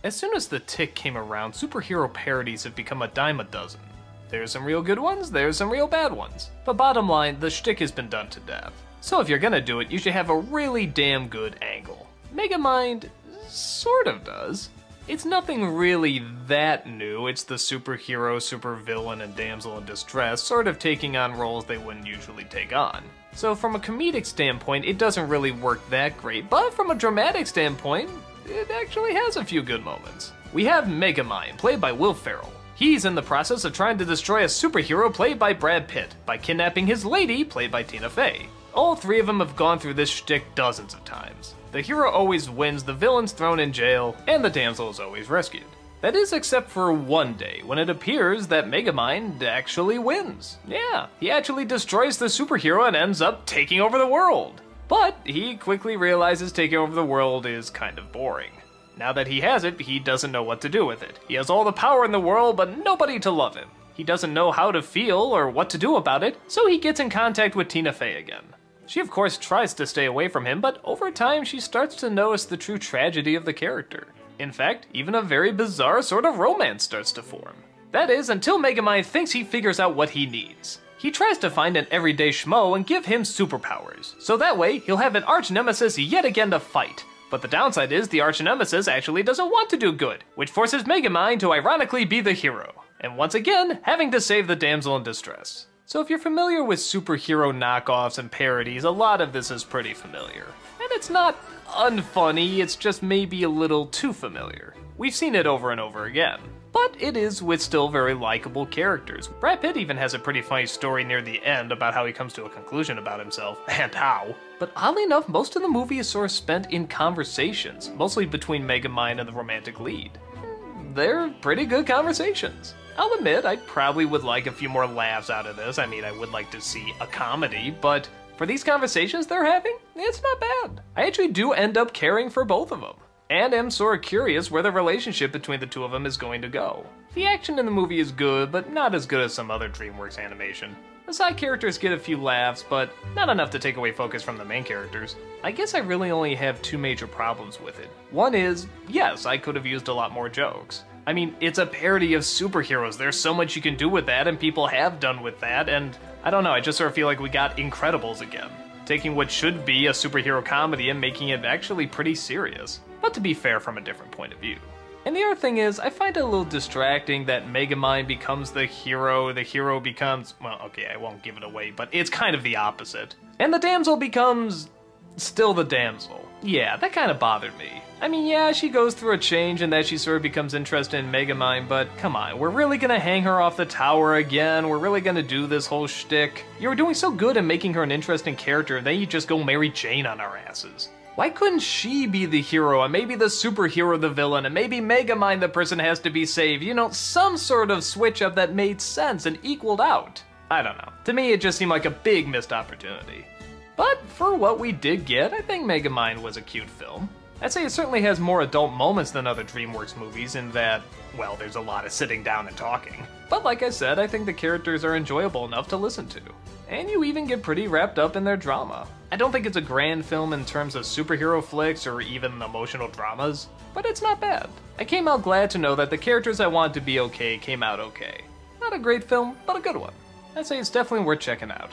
As soon as the tick came around, superhero parodies have become a dime a dozen. There's some real good ones, there's some real bad ones. But bottom line, the shtick has been done to death. So if you're gonna do it, you should have a really damn good angle. Megamind sort of does. It's nothing really that new, it's the superhero, supervillain, and damsel in distress sort of taking on roles they wouldn't usually take on. So from a comedic standpoint, it doesn't really work that great, but from a dramatic standpoint, it actually has a few good moments. We have Megamind, played by Will Ferrell. He's in the process of trying to destroy a superhero played by Brad Pitt by kidnapping his lady, played by Tina Fey. All three of them have gone through this shtick dozens of times. The hero always wins, the villain's thrown in jail, and the damsel is always rescued. That is except for one day, when it appears that Megamind actually wins. Yeah, he actually destroys the superhero and ends up taking over the world. But he quickly realizes taking over the world is kind of boring. Now that he has it, he doesn't know what to do with it. He has all the power in the world, but nobody to love him. He doesn't know how to feel or what to do about it, so he gets in contact with Tina Fey again. She of course tries to stay away from him, but over time she starts to notice the true tragedy of the character. In fact, even a very bizarre sort of romance starts to form. That is, until Megamind thinks he figures out what he needs. He tries to find an everyday schmo and give him superpowers, so that way he'll have an arch-nemesis yet again to fight. But the downside is the arch-nemesis actually doesn't want to do good, which forces Megamind to ironically be the hero, and once again, having to save the damsel in distress. So if you're familiar with superhero knockoffs and parodies, a lot of this is pretty familiar. And it's not unfunny, it's just maybe a little too familiar. We've seen it over and over again. But it is with still very likable characters. Brad Pitt even has a pretty funny story near the end about how he comes to a conclusion about himself, and how. But oddly enough, most of the movie is sort of spent in conversations, mostly between Megamind and the romantic lead. They're pretty good conversations. I'll admit, I probably would like a few more laughs out of this. I mean, I would like to see a comedy, but for these conversations they're having, it's not bad. I actually do end up caring for both of them, and am sort of curious where the relationship between the two of them is going to go. The action in the movie is good, but not as good as some other DreamWorks animation. The side characters get a few laughs, but not enough to take away focus from the main characters. I guess I really only have two major problems with it. One is, yes, I could have used a lot more jokes. I mean, it's a parody of superheroes. There's so much you can do with that, and people have done with that, and I don't know, I just sort of feel like we got Incredibles again. Taking what should be a superhero comedy and making it actually pretty serious. But to be fair, from a different point of view. And the other thing is, I find it a little distracting that Megamind becomes the hero becomes, well, okay, I won't give it away, but it's kind of the opposite. And the damsel becomes still the damsel. Yeah, that kind of bothered me. I mean, yeah, she goes through a change in that she sort of becomes interested in Megamind, but come on, we're really gonna hang her off the tower again? We're really gonna do this whole shtick? You were doing so good at making her an interesting character, and then you just go Mary Jane on our asses. Why couldn't she be the hero, and maybe the superhero the villain, and maybe Megamind the person has to be saved? You know, some sort of switch up that made sense and equaled out. I don't know. To me, it just seemed like a big missed opportunity. But for what we did get, I think Megamind was a cute film. I'd say it certainly has more adult moments than other DreamWorks movies in that, well, there's a lot of sitting down and talking. But like I said, I think the characters are enjoyable enough to listen to. And you even get pretty wrapped up in their drama. I don't think it's a grand film in terms of superhero flicks or even emotional dramas, but it's not bad. I came out glad to know that the characters I wanted to be okay came out okay. Not a great film, but a good one. I'd say it's definitely worth checking out.